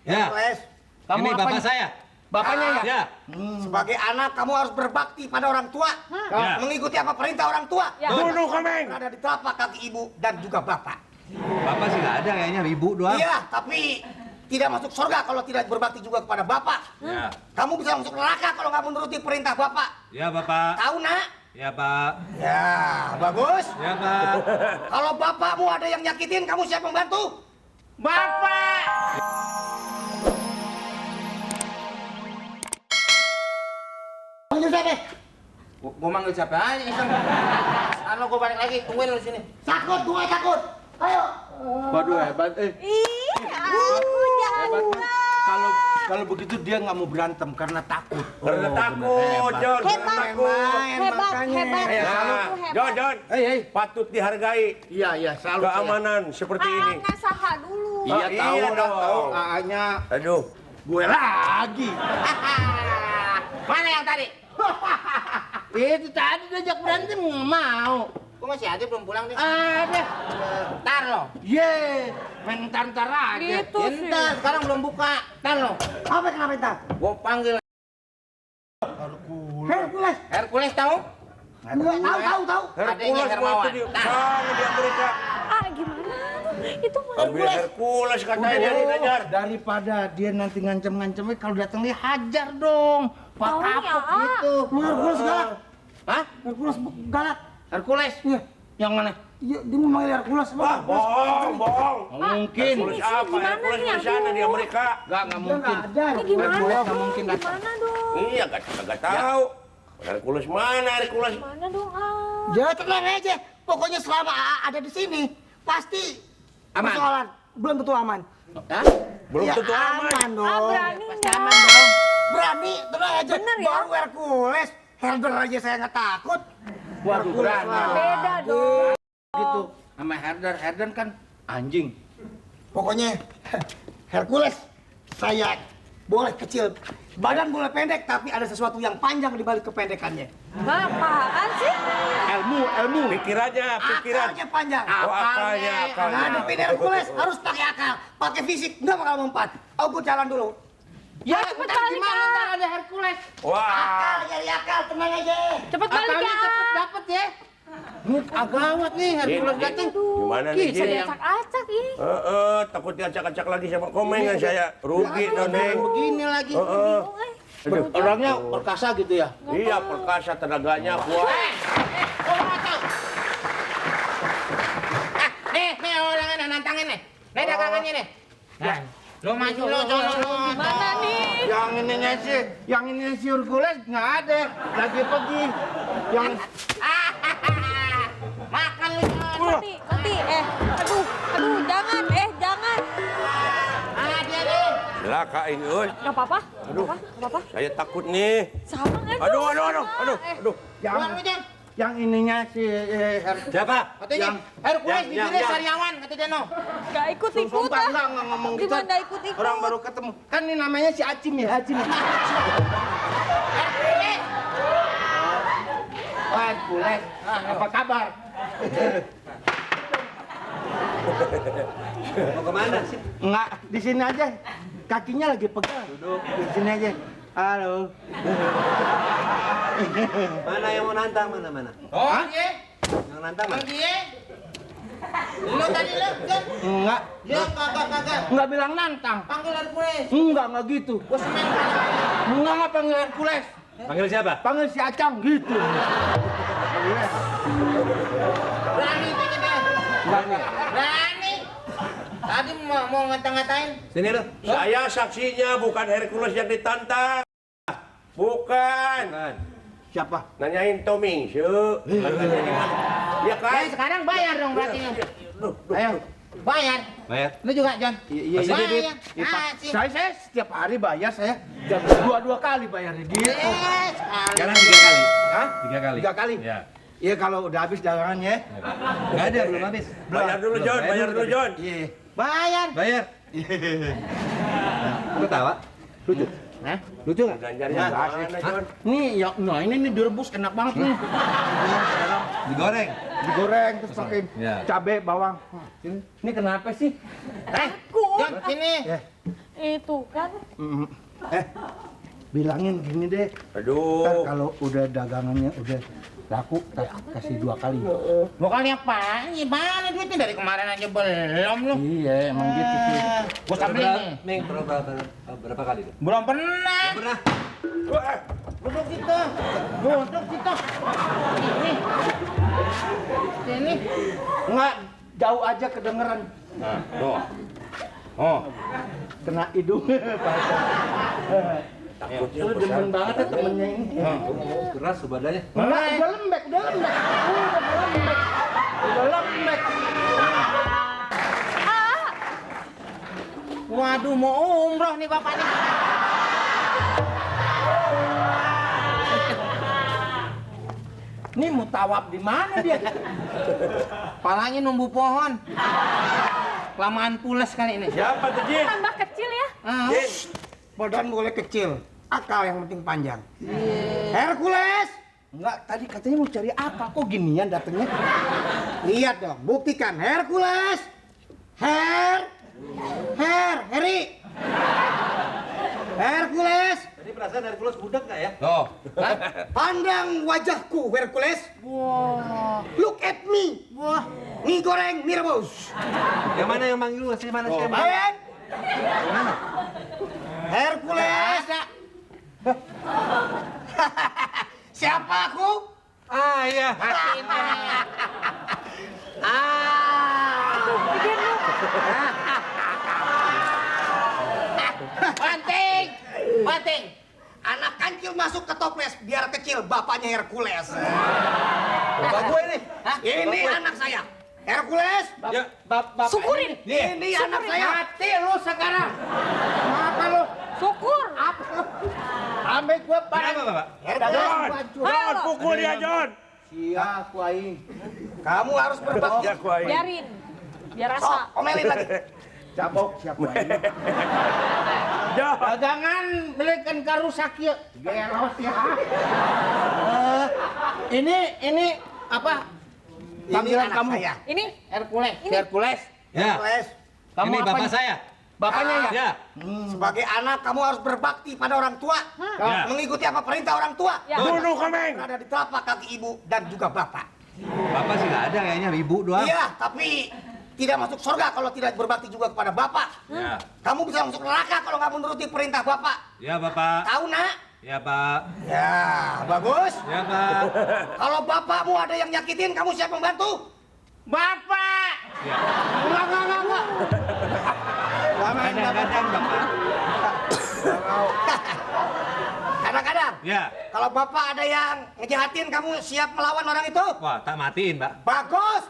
Ya. Kamu ini bapak saya. Bapaknya ya? Ya. Sebagai anak kamu harus berbakti pada orang tua. Ya. Mengikuti apa perintah orang tua. Ya. Bunuh Komeng. Berada di telapak kaki ibu dan juga bapak. Bapak sih nggak ada kayaknya, ibu doang. Iya, tapi tidak masuk surga kalau tidak berbakti juga kepada bapak. Ya. Kamu bisa masuk neraka kalau nggak menuruti perintah bapak. Ya, Bapak. Tahu nak? Ya, Pak. Ya, bagus. Ya, Pak. Kalau bapakmu ada yang nyakitin, kamu siap membantu? Bapak. Panggil saya deh. Gua manggil siapa aja, Iseng. Kalau gua balik lagi, tungguin lu sini. Takut, gue takut. Ayo. Waduh, hebat. Ih, aku jangan. Kalau begitu dia nggak mau berantem karena takut. Karena takut, Jon. Hebat, Main, hebat, makanya. hebat. Nah, Jon, patut dihargai Iya, selalu keamanan seperti ini. Anak saha dulu. Iya, tahu Iya dong. dong. AA-nya Aduh, gue lagi. Mana yang tadi? Itu tadi diajak berantem nggak mau. Kok masih ada belum pulang nih? Ada. Ntar lo. Ye, main ntar aja. Gitu sih. Ntar, sekarang belum buka. Ntar lo. Apa kenapa entar? Gua panggil Hercules. Hercules tahu? Tahu. Adanya Hercules Hermawan. waktu di sana di Amerika. Ah, gimana? Itu mah Ambil Hercules katanya Udah, dari Najar. daripada dia nanti ngancem-ngancemnya kalau datang dia hajar dong. Pak Tahu nih, kapok AA. gitu. Hercules galak. Hah? Hercules galak. Hercules? Iya. Yang mana? Iya, dia mau manggil Hercules. Wah, bohong. Mungkin. Hercules Ini apa? gimana Hercules nih, di sana di aduh. Amerika. Nggak mungkin. ada. Ini gimana Nggak dong? mungkin datang. Gimana dong? Iya, kagak tahu. Hercules mana Hercules? Gimana dong, ah? Ya tenang aja. Pokoknya selama AA ada di sini, pasti Aman. persoalan belum tentu aman. Hah? Belum Ya, tentu aman. dong. Ah, berani Pasti nggak? aman dong. Berani, tenang aja. Bener ya? Baru Hercules, Herder aja saya nggak takut. Waduh, berani. Beda dong. Gitu. Sama Herder. Herder kan anjing. Pokoknya Hercules, saya boleh kecil, badan boleh pendek, tapi ada sesuatu yang panjang di balik kependekannya. Apaan sih? Ilmu. Pikirannya, pikiran. Akalnya panjang. Oh, akalnya. Ngadepin Hercules harus pakai akal, pakai fisik, nggak bakal mempan. Oh, gue jalan dulu. Ya, Cepet ntar balik, gimana Kak. ntar ada Hercules? Wah, Akal, nyari akal, tenang aja. Cepet balik Akalnya ya. cepet dapet ya. Ini agawat nih Hercules datang. gimana nih, Kisah Jin? yang Acak-acak ih. takut diacak-acak lagi sama Komeng kan saya. Rugi dong, Neng. begini lagi. Bingung, eh. Orangnya perkasa gitu ya. Iya, perkasa tenaganya kuat. Nih orangnya nantangin nih. Nih dagangannya nih. Nah, lo maju lo, sono lo. Gimana nih? Yang ini si Hercules nggak ada, lagi pergi. Yang Makan lu, Jon. Mati. Aduh, jangan, jangan. Dia nih. Celaka ini, oi. Gak apa-apa. Aduh. Gak apa-apa. Saya takut nih. Sama, aduh. Aduh. Keluar lu, Jon. yang ininya si Siapa? Katanya Hercules bibirnya sariawan, kata dia no. Gak ikut-ikut Sumpah ah. enggak ngomong gitu. Gimana ikut-ikut? Orang baru ketemu. Kan ini namanya si Acim ya, Acim. Hercules. Wah, Hercules. Apa kabar? Mau kemana sih? Enggak, di sini aja. Kakinya lagi pegang. Duduk di sini aja. Halo. Mana yang mau nantang? Mana? Oh, dia. Yang nantang mana? Dia. Lu tadi lu, Jon. Enggak. Dia kagak. Enggak bilang nantang. Panggil Hercules. Enggak gitu. Gua semen kan. Enggak panggil Hercules. Panggil siapa? Panggil si Acang gitu. Berani itu dia. Berani. Berani. Tadi mau ngata-ngatain. Sini lu. Saya saksinya bukan Hercules yang ditantang. Bukan. Siapa? Nanyain Tommy, ya kan? Sekarang bayar dong berarti. Ayo. Bayar. Bayar. Lu juga, Jon. Iya, Masih iya. duit? Iya, Pak. Masih. Saya setiap hari bayar saya. Jam dua kali bayarnya gitu. Sekarang 3 kali. Hah? 3 kali. 3 kali? Ya. Iya kalau udah habis dagangannya. Nggak ada, belum habis. Bayar dulu, Belum. Jon. Bayar dulu, Jon. Iya. Bayar. Bayar. Lu tawa? Lucu. Hah? Lucu nggak? Belanjanya mana, Jon? Nih, ya, nah ini direbus enak banget nih. Digoreng. Digoreng terus pakai Ya. cabai, bawang. Ini kenapa sih? Jon, sini. Ya. Itu kan. Bilangin gini deh. Aduh. Ntar kalau udah dagangannya udah laku, tak kasih 2 kali. Mau kali apaan? Gimana duitnya dari kemarin aja belum lu? Iya, emang gitu sih. Gua sambil nih. Ming, berapa kali tuh? Belum pernah. Pernah. Duduk situ. Duduk situ. Sini. Enggak, jauh aja kedengeran. Nah, tuh. Oh, Kena hidung. takutnya Lu besar. demen banget ya temennya ini. Keras badannya. Enggak, udah lembek, udah lembek. Udah lembek. Waduh, mau umroh nih bapak nih. Ini mau tawaf di mana dia? Palanya numbu pohon. Kelamaan pules kali ini. Siapa tuh, Jin? Tambah kecil ya. Jin. Badan boleh kecil, akal yang penting panjang. Hercules! Enggak, tadi katanya mau cari apa? Kok ginian datangnya? Lihat dong, buktikan. Hercules! Heri! Hercules! Tadi perasaan Hercules budak nggak ya? Tuh. Pandang wajahku, Hercules. Wah. Look at me. Wah. Mie goreng, mie rebus. Yang mana yang manggil lu? Mana sih? Ayan. Hercules. Siapa aku? Ah iya. Banting. Banting. Anak kancil masuk ke toples biar kecil, bapaknya Hercules. Bapak gue nih. Ini anak saya. Hercules. Ya. Syukurin. Ini anak saya. Mati lu sekarang. Apa lu? Syukur. Apa lu? Ambil gua Kenapa, Bapak? John, pukul dia, John. Iya, aku aing. Kamu harus berbakti. Ya, kuai. Biarin. Biar Sok, rasa. omelin lagi. Cabok siapa ini? John. Dagangan belikan karusak ya. Geros ya. Ini apa? Ini Panggilan anak kamu. saya. Ini. Hercules. Ini. Hercules. Ya. Hercules. Kamu Ini bapak apanya? saya. Bapaknya ya? Ya. Sebagai anak kamu harus berbakti pada orang tua. Ya. Mengikuti apa perintah orang tua. Ya. Bunuh Komeng. Berada di telapak kaki ibu dan juga bapak. Bapak sih nggak ada kayaknya, ibu doang. Iya, tapi tidak masuk surga kalau tidak berbakti juga kepada bapak. Ya. Kamu bisa masuk neraka kalau nggak menuruti perintah bapak. Ya, Bapak. Tahu nak? Ya, Pak. Ya, bagus. Ya, Pak. Kalau bapakmu ada yang nyakitin, kamu siap membantu? Bapak. Ya. Enggak. Kadang-kadang, Bapak. Kadang-kadang. Ya. Kalau bapak ada yang ngejahatin, kamu siap melawan orang itu? Wah, tak matiin, Pak. Bagus.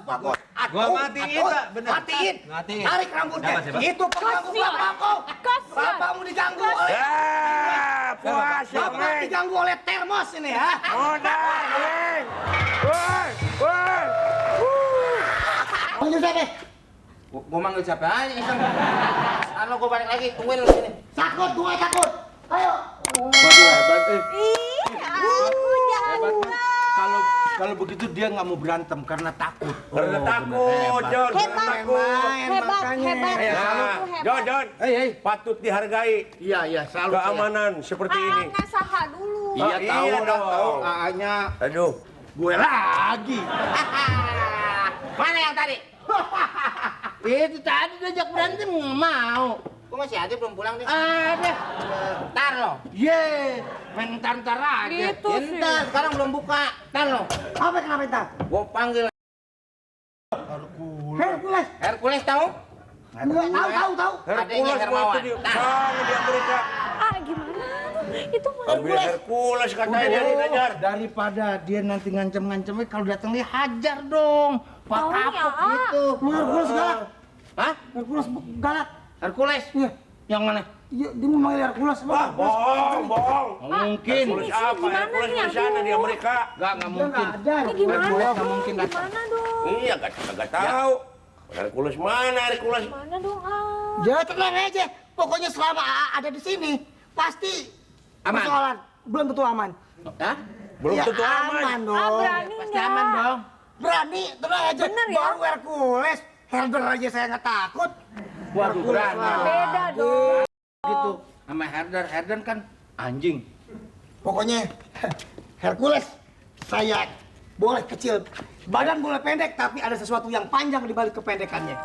Gua matiin, Pak. Bener. Matiin. Matiin. Tarik rambutnya. Siapa, siapa? Itu pengganggu Kasian. bapakku. Kasian. Bapakmu diganggu oleh... Ya, puas, Bapak Komeng. diganggu oleh termos ini ya. Udah, Komeng. Woi, woi. Panggil saya deh. Gua manggil siapa aja iseng. Kalau gua balik lagi, tungguin lu sini. Takut, gue takut. Ayo. Waduh, hebat. Ih, aku jangan. Kalau begitu dia nggak mau berantem karena takut. Karena Oh, takut, bener, John. Hebat. Karena takut. Hebat. Nah, John, Johon, Hei. patut dihargai Iya, selalu saya. keamanan seperti ini. Anak saha dulu. Iya, tahu Iya dong. dong. AA-nya Aduh. gue lagi. Mana yang tadi? Itu tadi diajak berantem nggak mau. Gua masih ada belum pulang nih. Ada. Ntar lo. Ye, main ntar aja. Gitu sih. Ntar, sekarang belum buka. Ntar lo. Apa kenapa entar? Gua panggil Hercules. Hercules tahu? Tahu. Adanya Hercules Hermawan. waktu di sana di Amerika. Ah, gimana? Itu mah. Ambil Hercules katanya dari Najar. Daripada dia nanti ngancem-ngancemnya kalau datang dia hajar dong. Pak Tahu ya, kapok ah. gitu. Hercules galak. Hah? Hercules galak. Hercules? Iya. Yang mana? Iya, dia mau manggil Hercules. Wah, bohong. Mungkin. Hercules Ini apa? gimana Hercules nih, di sana di aduh. Amerika. Nggak mungkin. Ada. Ini gimana? Nggak mungkin datang. Gimana dong? Iya, kagak tahu. Hercules mana Hercules? Gimana dong? Ah. Ya tenang aja. Pokoknya selama AA ada di sini, pasti Aman. persoalan belum tentu aman. Hah? Belum Ya, tentu aman. aman dong. Ah, berani Pasti nggak? aman dong. Berani, tenang aja. Bener ya? Baru Hercules, Helder aja saya nggak takut. Waduh, berani. Hercules. Beda dong. gitu. Sama Herdan kan anjing. Pokoknya Hercules saya boleh kecil, badan boleh pendek, tapi ada sesuatu yang panjang di balik kependekannya.